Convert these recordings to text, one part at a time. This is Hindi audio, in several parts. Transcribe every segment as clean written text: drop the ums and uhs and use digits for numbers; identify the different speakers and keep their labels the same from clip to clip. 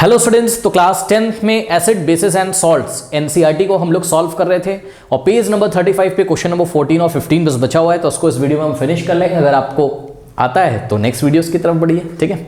Speaker 1: हेलो स्टूडेंट्स, तो क्लास 10th में acid basis and salts NCERT को हम लोग सॉल्व कर रहे थे और पेज नंबर 35 पे क्वेश्चन नंबर 14 और 15 बस बचा हुआ है, तो उसको इस वीडियो में हम फिनिश कर लेंगे। अगर आपको आता है तो नेक्स्ट वीडियोस की तरफ बढ़िए, ठीक है।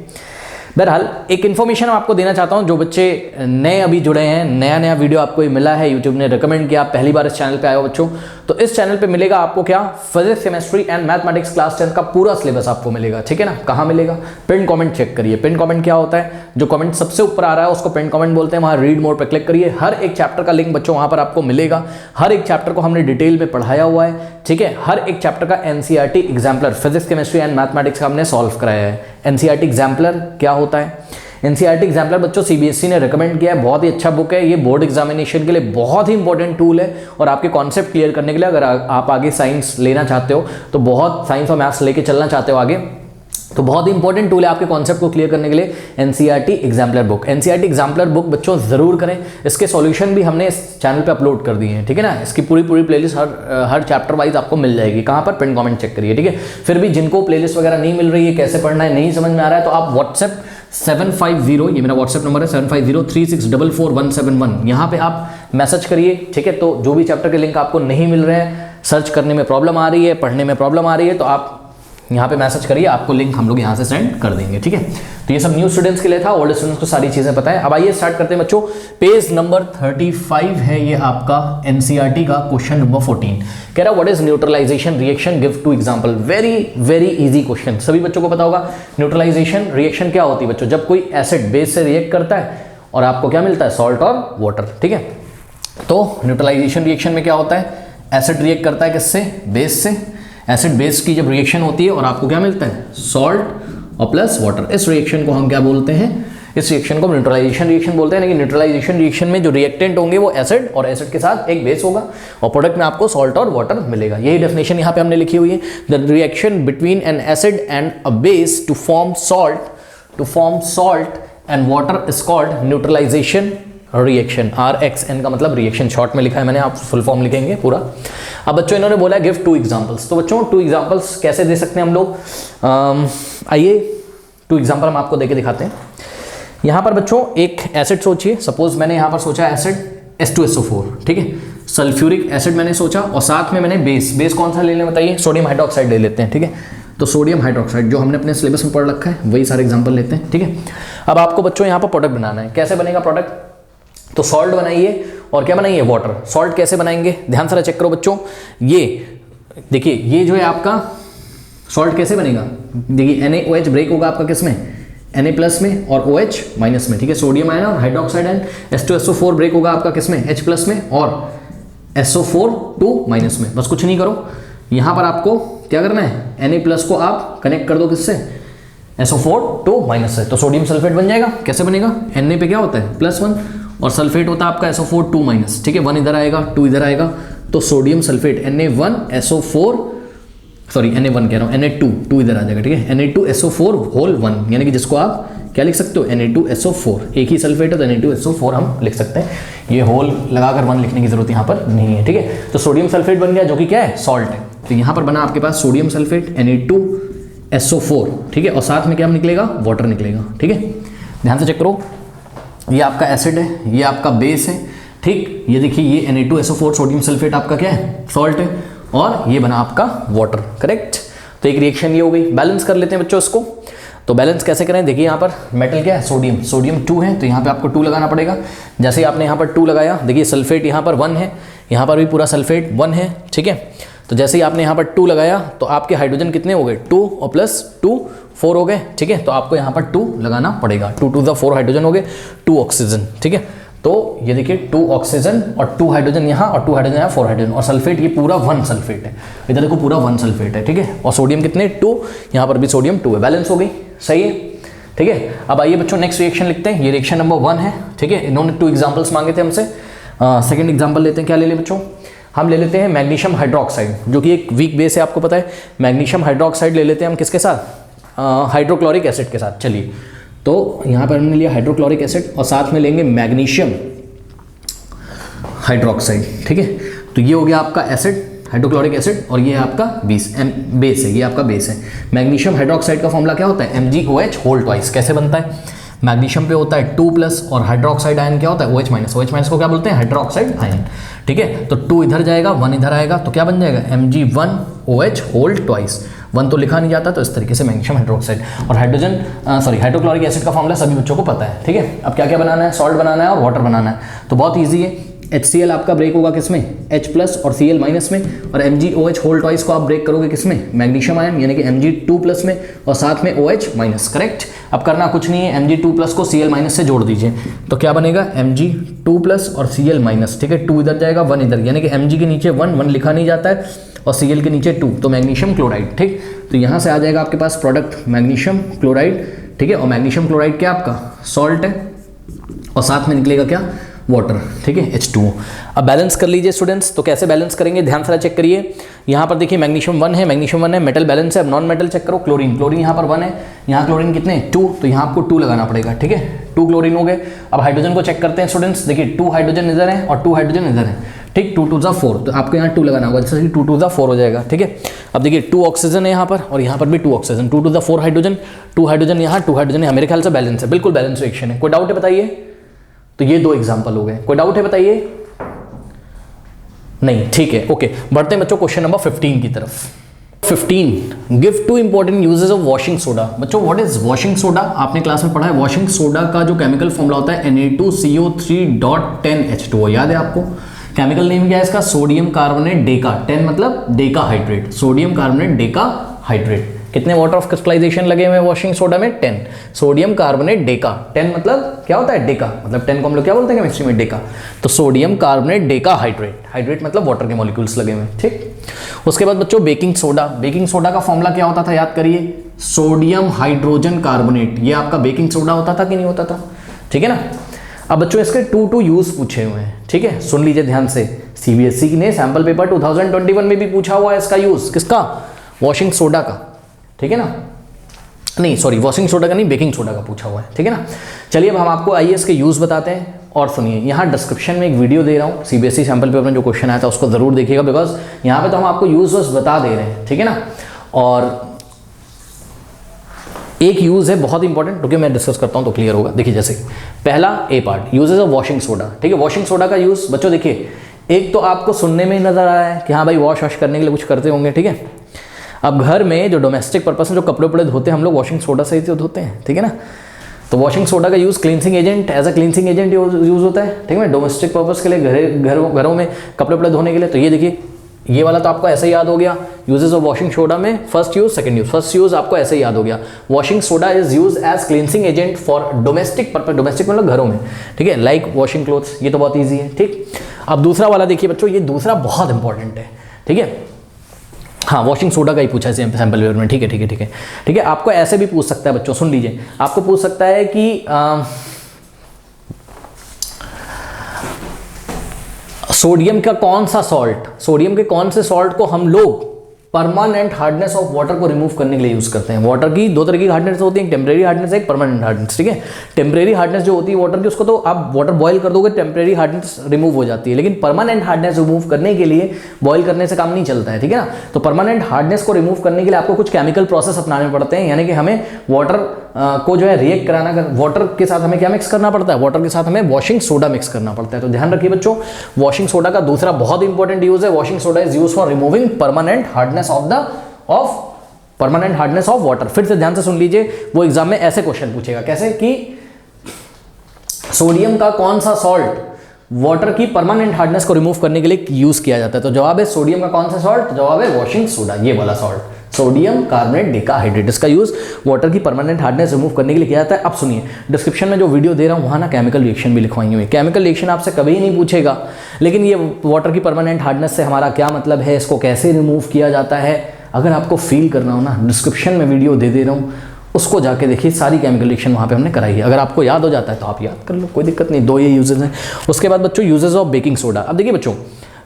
Speaker 1: बहरहाल एक इन्फॉर्मेशन मैं आपको देना चाहता हूं, जो बच्चे नए अभी जुड़े हैं, नया वीडियो आपको ये मिला है, यूट्यूब ने रिकमेंड किया, आप पहली बार इस चैनल पे आए हो बच्चों, तो इस चैनल पे मिलेगा आपको क्या, physics, chemistry and mathematics class 10 का पूरा सिलेबस आपको मिलेगा, ठीक है ना। कहाँ मिलेगा? पिन कमेंट चेक करिए। पिन कमेंट क्या होता है? जो कमेंट सबसे ऊपर आ रहा है उसको पिन कमेंट बोलते हैं। वहाँ रीड मोर पर क्लिक करिए, हर एक चैप्टर का लिंक बच्चों वहाँ पर आपको मिलेगा। हर एक चैप्टर को हमने डिटेल में पढ़ाया हुआ है, ठीक है। हर एक चैप्टर का NCERT exemplar physics, chemistry and mathematics का हमने सॉल्व कराया है। एनसीईआरटी एग्जाम्पलर क्या होता है? एनसीईआरटी एग्जाम्पलर बच्चों सीबीएसई ने रिकमेंड किया है, बहुत ही अच्छा बुक है ये, बोर्ड एग्जामिनेशन के लिए बहुत ही इंपॉर्टेंट टूल है और आपके कॉन्सेप्ट क्लियर करने के लिए, अगर आप आगे साइंस लेना चाहते हो तो बहुत, साइंस और मैथ्स लेके चलना चाहते हो आगे, तो बहुत ही इंपॉर्टेंट टूल है आपके कॉन्सेप्ट को क्लियर करने के लिए NCERT exemplar book. NCERT exemplar book बच्चों जरूर करें, इसके सॉल्यूशन भी हमने इस चैनल पे अपलोड कर दिए हैं, ठीक है ना। इसकी पूरी प्लेलिस्ट हर चैप्टर वाइज आपको मिल जाएगी। कहाँ पर? पिन कमेंट चेक करिए, ठीक है। फिर भी जिनको प्लेलिस्ट वगैरह नहीं मिल रही है, कैसे पढ़ना है नहीं समझ में आ रहा है, तो आप व्हाट्सएप 750, ये मेरा व्हाट्सएप नंबर है 7503644171, यहाँ पे आप मैसेज करिए, ठीक है। तो जो भी चैप्टर के लिंक आपको नहीं मिल रहे हैं, सर्च करने में प्रॉब्लम आ रही है, पढ़ने में प्रॉब्लम आ रही है, तो आप यहाँ पे मैसेज करिए, आपको लिंक हम लोग यहाँ से सेंड कर देंगे, ठीक है। तो ये सब न्यू स्टूडेंट्स के लिए था, ओल्ड स्टूडेंट्स को सारी चीजें पता है। अब आइए स्टार्ट करते हैं बच्चों। पेज नंबर 35 है ये आपका एनसीईआरटी का, क्वेश्चन नंबर 14 कह रहा है what is neutralisation reaction, give two example. Very easy question, सभी बच्चों को पता होगा। न्यूट्रलाइजेशन रिएक्शन क्या होती है बच्चों? जब कोई एसिड बेस से रिएक्ट करता है और आपको क्या मिलता है? सॉल्ट और वाटर, ठीक है। तो न्यूट्रलाइजेशन रिएक्शन में क्या होता है? एसिड रिएक्ट करता है किससे? बेस से। एसिड बेस की जब रिएक्शन होती है और आपको क्या मिलता है? सॉल्ट और प्लस वाटर। इस रिएक्शन को हम क्या बोलते हैं? इस रिएक्शन को न्यूट्रलाइजेशन रिएक्शन बोलते हैं। लेकिन न्यूट्रलाइजेशन रिएक्शन में जो रिएक्टेंट होंगे वो एसिड और एसिड के साथ एक बेस होगा और प्रोडक्ट में आपको सॉल्ट और वाटर मिलेगा। यही डेफिनेशन यहाँ पे हमने लिखी हुई है। The reaction between an acid and a base to form salt and water is called neutralisation reaction. RXN का मतलब रिएक्शन, शॉर्ट में लिखा है मैंने, आप फुल फॉर्म लिखेंगे पूरा। अब बच्चों इन्होंने बोला है गिव 2 एग्जांपल्स, तो बच्चों 2 एग्जांपल्स कैसे दे सकते हैं हम लोग? आइए 2 एग्जांपल हम आपको देके दिखाते हैं। यहाँ पर बच्चों एक एसिड सोचिए, सपोज मैंने यहाँ पर सोचा एसिड H2SO4, ठीक है। सल्फ्यूरिक एसिड मैंने सोचा और साथ में मैंने बेस कौन सा ले लें बताइए? सोडियम हाइड्रोक्साइड ले लेते हैं, ठीक है। तो सोडियम हाइड्रोक्साइड जो हमने अपने सिलेबस में पढ़ रखा है वही सारे एग्जाम्पल लेते हैं, ठीक है। अब आपको बच्चों यहाँ पर प्रोडक्ट बनाना है। कैसे बनेगा प्रोडक्ट? तो सॉल्ट बनाइए और क्या बनाइए? वाटर। सॉल्ट कैसे बनाएंगे? ध्यान से चेक करो बच्चों, ये देखिए, ये जो है आपका सॉल्ट कैसे बनेगा? देखिए NaOH ब्रेक होगा आपका किसमें? Na प्लस में और OH माइनस में, ठीक है। सोडियम आयन और हाइड्रोक्साइड आयन H2SO4 ब्रेक होगा आपका किसमें? H प्लस में और SO4 2 माइनस में। बस कुछ नहीं करो, यहाँ पर आपको क्या करना है? Na प्लस को आप कनेक्ट कर दो किससे? SO4 2 माइनस से, तो सोडियम सल्फेट बन जाएगा। कैसे बनेगा? Na पे क्या होता है? +1 और सल्फेट होता है आपका SO4 2 माइनस, ठीक है। 1 इधर आएगा, 2 इधर आएगा, तो सोडियम सल्फेट Na1 कह रहा हूँ, Na2 इधर आ जाएगा, ठीक है। Na2SO4 होल 1, यानी कि जिसको आप क्या लिख सकते हो? Na2SO4, एक ही सल्फेट है तो Na2SO4 हम लिख सकते हैं। ये होल लगाकर 1 लिखने की जरूरत यहाँ पर नहीं है, ठीक है। तो सोडियम सल्फेट बन गया, जो कि क्या है? सॉल्ट है। तो यहाँ पर बना आपके पास सोडियम सल्फेट Na2SO4, ठीक है, और साथ में क्या निकलेगा? वाटर निकलेगा, ठीक है। ध्यान से चेक करो, ये आपका एसिड है, ये आपका बेस है, ठीक। ये देखिए, ये Na2SO4 सोडियम सल्फेट आपका क्या है? सॉल्ट है, और ये बना आपका वाटर, करेक्ट। तो एक रिएक्शन ये हो गई। बैलेंस कर लेते हैं बच्चों इसको। तो बैलेंस कैसे करें? देखिए यहाँ पर मेटल क्या है? सोडियम 2 है, तो यहाँ पे आपको 2 लगाना पड़ेगा। जैसे ही आपने यहाँ पर 2 लगाया, देखिए सल्फेट यहाँ पर 1 है, यहाँ पर भी पूरा सल्फेट 1 है, ठीक है। तो जैसे ही आपने यहाँ पर 2 लगाया तो आपके हाइड्रोजन कितने हो गए? 2 और +2 4 हो गए, ठीक है। तो आपको यहाँ पर 2 लगाना पड़ेगा। 2 to the 4 हाइड्रोजन हो गए, 2 ऑक्सीजन, ठीक है। तो ये देखिए 2 ऑक्सीजन और 2 हाइड्रोजन यहाँ और 2 हाइड्रोजन यहाँ, 4 हाइड्रोजन, और सल्फेट ये पूरा 1 सल्फेट है। इधर देखो पूरा 1 सल्फेट है, ठीक है। और सोडियम कितने? 2, यहाँ पर भी सोडियम 2 है। बैलेंस हो गई, सही है, ठीक है। अब आइए बच्चों नेक्स्ट रिएक्शन लिखते हैं। ये रिएक्शन नंबर 1 है, ठीक है। इन्होंने 2 एग्जाम्पल्स मांगे थे हमसे। सेकेंड एग्जाम्पल लेते हैं, क्या ले लें बच्चों? हम ले लेते हैं मैग्नीशियम हाइड्रोक्साइड, जो कि एक वीक बेस है, आपको पता है। मैग्नीशियम हाइड्रोक्साइड ले लेते हैं हम किसके साथ? हाइड्रोक्लोरिक एसिड के साथ। चलिए, तो यहाँ पर हमने लिया हाइड्रोक्लोरिक एसिड और साथ में लेंगे मैग्नीशियम हाइड्रोक्साइड, ठीक है। तो ये हो गया आपका एसिड, हाइड्रोक्लोरिक एसिड, और ये आपका बेस है, ये आपका बेस है। मैग्नीशियम हाइड्रोक्साइड का फॉर्मूला क्या होता है? MgOH whole twice. कैसे बनता है? मैग्नीशियम पे होता है 2+ और हाइड्रोक्साइड आयन क्या होता है OH-। OH- को क्या बोलते हैं? Hydroxide ion. ठीक है, तो 2 इधर जाएगा, 1 इधर आएगा, तो क्या बन जाएगा? Mg1OH whole twice. 1 तो लिखा नहीं जाता, तो इस तरीके से मैग्नीशियम हाइड्रोक्साइड। और हाइड्रोक्लोरिक एसिड का फॉर्मूला सभी बच्चों को पता है। ठीक है, अब क्या क्या बनाना है? सॉल्ट बनाना है और वाटर बनाना है, तो बहुत ईजी है। HCl आपका ब्रेक होगा किसमें? H+ और Cl- में, और MgOH होल ट्वाइस को आप ब्रेक करोगे किसमें? मैग्नीशियम आयन यानी कि Mg2+ में, और साथ में OH-। करेक्ट। अब करना कुछ नहीं है, Mg2+ को Cl- से जोड़ दीजिए, तो क्या बनेगा? Mg2+ और Cl-। ठीक है, 2 इधर जाएगा, 1 इधर, यानी कि Mg के नीचे 1 लिखा नहीं जाता है, और Cl के नीचे 2, तो मैग्नीशियम क्लोराइड। ठीक, तो यहाँ से आ जाएगा आपके पास प्रोडक्ट मैग्नीशियम क्लोराइड। ठीक है, और मैग्नीशियम क्लोराइड क्या आपका? सॉल्ट है, और साथ में निकलेगा क्या? वाटर। ठीक है, H2O। अब बैलेंस कर लीजिए स्टूडेंट्स, तो कैसे बैलेंस करेंगे? ध्यान से चेक करिए। यहाँ पर देखिए मैग्नीशियम 1 है, मेटल बैलेंस है। अब नॉन मेटल चेक करो, क्लोरीन यहाँ पर 1 है, यहाँ क्लोरीन कितने? 2, तो यहाँ आपको 2 लगाना पड़ेगा। ठीक है, 2 क्लोरीन हो गए। अब हाइड्रोजन को चेक करते हैं स्टूडेंट्स, देखिए 2 हाइड्रोजन इधर है और 2 हाइड्रोजन इधर है। ठीक, 2 2 4, तो आपको यहाँ 2 लगाना होगा, जैसे 2 2 4 हो जाएगा। ठीक है, अब देखिए 2 ऑक्सीजन है यहाँ पर, और यहाँ पर भी 2 ऑक्सीजन, 2 2 4 हाइड्रोजन, 2 हाइड्रोजन यहाँ, 2 हाइड्रोजन यहाँ। मेरे ख्याल से बैलेंस है, बिल्कुल बैलेंस रिएक्शन है। कोई डाउट है बताइए? तो ये 2 एग्जाम्पल हो गए, कोई डाउट है बताइए? नहीं, ठीक है, ओके। बढ़ते हैं बच्चों क्वेश्चन नंबर 15 की तरफ। 15, give 2 important uses of washing soda. बच्चों व्हाट इज वॉशिंग सोडा? आपने क्लास में पढ़ा है। वॉशिंग सोडा का जो केमिकल फॉर्मूला होता है Na2CO3.10H2O, याद है आपको? केमिकल नेम क्या है इसका? Sodium carbonate Deka. 10 मतलब Deka hydrate, sodium carbonate Deka hydrate. कितने वाटर ऑफ क्रिस्टलाइजेशन लगे हुए हैं वॉशिंग सोडा में? 10। सोडियम कार्बोनेट डेका, 10 मतलब क्या होता है? डेका, मतलब 10 को हम लोग क्या बोलते हैं केमिस्ट्री में? डेका। तो sodium carbonate Deka hydrate, hydrate मतलब वाटर के मॉलिक्यूल्स लगे हुए हैं। ठीक, उसके बाद बच्चों बेकिंग सोडा। बेकिंग सोडा का फॉर्मूला क्या होता था? याद करिए, सोडियम हाइड्रोजन कार्बोनेट। ये आपका बेकिंग सोडा होता था कि नहीं होता था? ठीक है ना। अब बच्चों इसके 2 यूज पूछे हुए हैं। ठीक है, सुन लीजिए ध्यान से। CBSE ने सैंपल पेपर 2021 में भी पूछा हुआ है इसका यूज। किसका? वॉशिंग सोडा का। ठीक है ना, नहीं सॉरी, वॉशिंग सोडा का नहीं, बेकिंग सोडा का पूछा हुआ है। ठीक है ना। चलिए अब हम आपको आइए इसके यूज बताते हैं। और सुनिए, यहाँ डिस्क्रिप्शन में एक वीडियो दे रहा हूँ, CBSE सैंपल पेपर में जो क्वेश्चन आया था उसको जरूर देखिएगा, बिकॉज यहाँ पे तो हम आपको यूज बता दे रहे हैं। ठीक है ना। और एक यूज है बहुत इंपॉर्टेंट, क्योंकि मैं डिस्कस करता हूँ तो क्लियर होगा। देखिए जैसे पहला A part, uses of washing soda. ठीक है, वॉशिंग सोडा का यूज बच्चों देखिए, एक तो आपको सुनने में ही नजर आ रहा है कि हाँ भाई वॉश करने के लिए कुछ करते होंगे। ठीक है, अब घर में जो डोमेस्टिक पर्पस में जो कपड़े उपड़े धोते हैं हम लोग, वॉशिंग सोडा से ही तो धोते हैं। ठीक है ना। तो वॉशिंग सोडा का use cleansing agent, as a cleansing agent use होता है। ठीक है, डोमेस्टिक पर्पस के लिए, घरों में कपड़े उपड़े धोने के लिए। तो ये देखिए, ये वाला तो आपको ऐसे ही याद हो गया। यूजेस ऑफ वॉशिंग सोडा में first use, second use. First use आपको ऐसे ही याद हो गया, washing soda is use as cleansing agent for domestic purpose. Domestic मतलब घरों में। ठीक है, लाइक वॉशिंग क्लोथ्स, ये तो बहुत ईजी है। ठीक, अब दूसरा वाला देखिए बच्चों, ये दूसरा बहुत इंपॉर्टेंट है। ठीक है, हाँ वॉशिंग सोडा का ही पूछा है सैंपल पेपर में। ठीक है ठीक है ठीक है ठीक है। आपको ऐसे भी पूछ सकता है बच्चों, सुन लीजिए, आपको पूछ सकता है कि सोडियम का कौन सा सॉल्ट, सोडियम के कौन से सॉल्ट को हम लोग परमानेंट हार्डनेस ऑफ वाटर को रिमूव करने के लिए यूज करते हैं। वाटर की 2 तरह की हार्डनेस होती है, एक टेम्परेरी हार्डनेस है, एक परमानेंट हार्डनेस। ठीक है, टेम्परेरी हार्डनेस जो होती है वाटर की, उसको तो आप वाटर बॉयल कर दोगे, टेम्परेरी हार्डनेस रिमूव हो जाती है। लेकिन परमानेंट हार्डनेस रिमूव करने के लिए बॉयल करने से काम नहीं चलता है। ठीक है ना। तो परमानेंट हार्डनेस को रिमूव करने के लिए आपको कुछ केमिकल प्रोसेस अपनाने पड़ते हैं, यानी कि हमें वाटर को जो है रिएक्ट कराना, वाटर के साथ हमें क्या मिक्स करना पड़ता है? वाटर के साथ हमें वॉशिंग सोडा मिक्स करना पड़ता है। तो ध्यान रखिए बच्चों, वॉशिंग सोडा का दूसरा बहुत इंपॉर्टेंट यूज है, washing soda is use for removing permanent hardness of water. फिर से ध्यान से सुन लीजिए, वो एग्जाम में ऐसे क्वेश्चन पूछेगा, कैसे कि सोडियम का कौन सा सॉल्ट वाटर की परमानेंट हार्डनेस को रिमूव करने के लिए यूज किया जाता है? तो जवाब है सोडियम का कौन सा सॉल्ट? जवाब है वॉशिंग सोडा, ये वाला सॉल्ट, सोडियम कार्बोनेट डिकाहाइड्रेट। इसका यूज वाटर की परमानेंट हार्डनेस रिमूव करने के लिए किया जाता है। अब सुनिए, डिस्क्रिप्शन में जो वीडियो दे रहा हूं वहां ना केमिकल रिएक्शन भी लिखवाई हुई है। केमिकल रिएक्शन आपसे कभी नहीं पूछेगा, लेकिन ये वाटर की परमानेंट हार्डनेस से हमारा क्या मतलब है, इसको कैसे रिमूव किया जाता है, अगर आपको फील करना हो ना, डिस्क्रिप्शन में वीडियो दे रहा हूँ, उसको जाके देखिए, सारी केमिकल रिएक्शन वहाँ पे हमने कराई है। अगर आपको याद हो जाता है तो आप याद कर लो, कोई दिक्कत नहीं। 2 ये यूजेस हैं। उसके बाद बच्चों यूजेस ऑफ बेकिंग सोडा। अब देखिए बच्चों,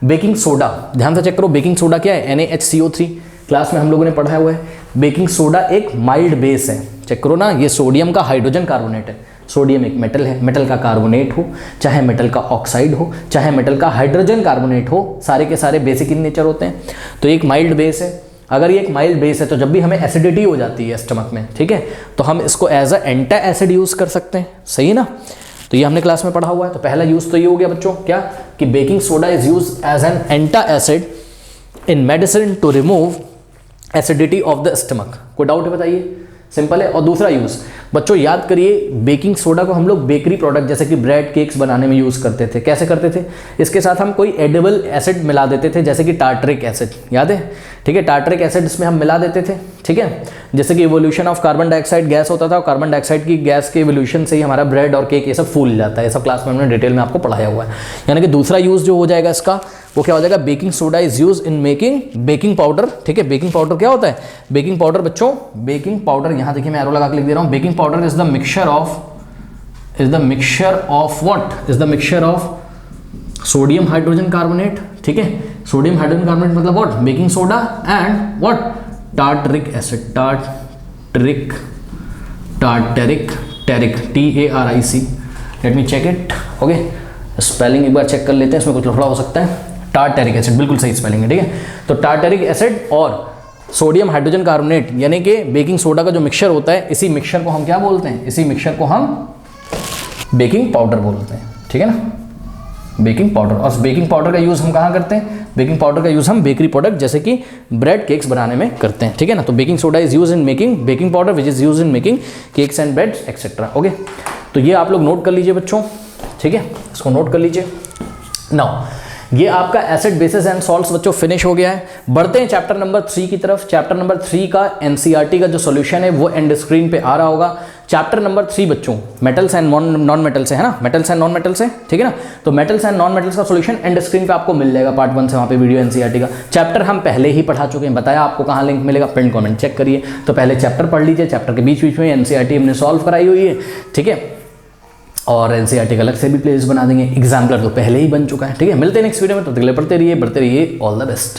Speaker 1: बेकिंग सोडा ध्यान से चेक करो, बेकिंग सोडा क्या है? NaHCO3 क्लास में हम लोगों ने पढ़ा हुआ है। बेकिंग सोडा एक माइल्ड बेस है, चेक करो ना, ये सोडियम का हाइड्रोजन कार्बोनेट है। सोडियम एक मेटल है, मेटल का कार्बोनेट हो, चाहे मेटल का ऑक्साइड हो, चाहे मेटल का हाइड्रोजन कार्बोनेट हो, सारे के सारे बेसिक इन नेचर होते हैं। तो एक माइल्ड बेस है। अगर ये एक माइल्ड बेस है तो जब भी हमें एसिडिटी हो जाती है स्टमक में, ठीक है, तो हम इसको एज अ एंटा एसिड यूज कर सकते हैं, सही है ना। तो ये हमने क्लास में पढ़ा हुआ है। तो पहला यूज तो ये हो गया बच्चों, क्या कि baking soda is use as an antacid in medicine to remove acidity of the stomach. कोई डाउट है बताइए, सिंपल है। और दूसरा यूज बच्चों याद करिए, बेकिंग सोडा को हम लोग बेकरी प्रोडक्ट जैसे कि ब्रेड केक्स बनाने में यूज करते थे। कैसे करते थे, इसके साथ हम कोई एडिबल एसिड मिला देते थे, जैसे कि टार्टरिक एसिड, याद है, ठीक है, टार्टरिक एसिड इसमें हम मिला देते थे, ठीक है। जैसे कि evolution of carbon dioxide gas होता था, और कार्बन डाइऑक्साइड की गैस के इवोल्यूशन से ही हमारा ब्रेड और केक ये सब फूल जाता है। ये सब क्लास में हमने डिटेल में आपको पढ़ाया हुआ है। यानी कि दूसरा यूज जो हो जाएगा इसका, वो क्या हो जाएगा, baking soda is use in making baking powder, ठीक है। बेकिंग पाउडर क्या होता है, बेकिंग पाउडर बच्चों, बेकिंग पाउडर यहाँ देखिए मैं एरो लगा के लिख दे रहा हूँ, baking powder is the mixture of what, is the mixture of sodium hydrogen carbonate, ठीक है, सोडियम हाइड्रोजन कार्बोनेट मतलब what, baking soda and what, tartaric acid, tartaric TARIC, let me check it, okay, spelling एक बार चेक कर लेते हैं, इसमें कुछ लफड़ा हो सकता है। टार्टरिक एसिड बिल्कुल सही स्पेलिंग है, ठीक है। तो टार्टरिक एसिड और सोडियम हाइड्रोजन कार्बोनेट यानी कि बेकिंग सोडा का जो मिक्सचर होता है, इसी मिक्सचर को हम क्या बोलते हैं, इसी मिक्सचर को हम बेकिंग पाउडर बोलते हैं, ठीक है ना, बेकिंग पाउडर। और बेकिंग पाउडर का यूज़ हम कहाँ करते हैं, बेकिंग पाउडर का यूज़ हम बेकरी प्रोडक्ट जैसे कि ब्रेड केक्स बनाने में करते हैं, ठीक है ना। तो baking soda is use in making baking powder which is use in making cakes and breads etcetera, okay. तो ये आप लोग नोट कर लीजिए बच्चों, ठीक है, इसको नोट कर लीजिए। नाउ ये आपका एसिड बेसिस एंड सॉल्ट्स बच्चों फिनिश हो गया है। बढ़ते हैं चैप्टर नंबर 3 की तरफ। चैप्टर नंबर 3 का एनसीईआरटी का जो सॉल्यूशन है वो एंड स्क्रीन पे आ रहा होगा। चैप्टर नंबर 3 बच्चों मेटल्स एंड नॉन मेटल्स है ना, मेटल्स एंड नॉन मेटल्स है, ठीक है ना। तो मेटल्स एंड नॉन मेटल्स का सॉल्यूशन एंड स्क्रीन पे आपको मिल जाएगा, पार्ट 1 से वहाँ पे वीडियो एनसीईआरटी का। चैप्टर हम पहले ही पढ़ा चुके हैं, बताया आपको कहाँ लिंक मिलेगा, पिन कमेंट चेक करिए। तो पहले चैप्टर पढ़ लीजिए, चैप्टर के बीच बीच में एनसीईआरटी हमने सॉल्व कराई हुई है, ठीक है। और एनसीईआरटी का अलग से भी प्लेलिस्ट बना देंगे, एग्जाम्पलर तो पहले ही बन चुका है, ठीक है। मिलते हैं नेक्स्ट वीडियो में, तो अगले बढ़ते रहिए, ऑल द बेस्ट।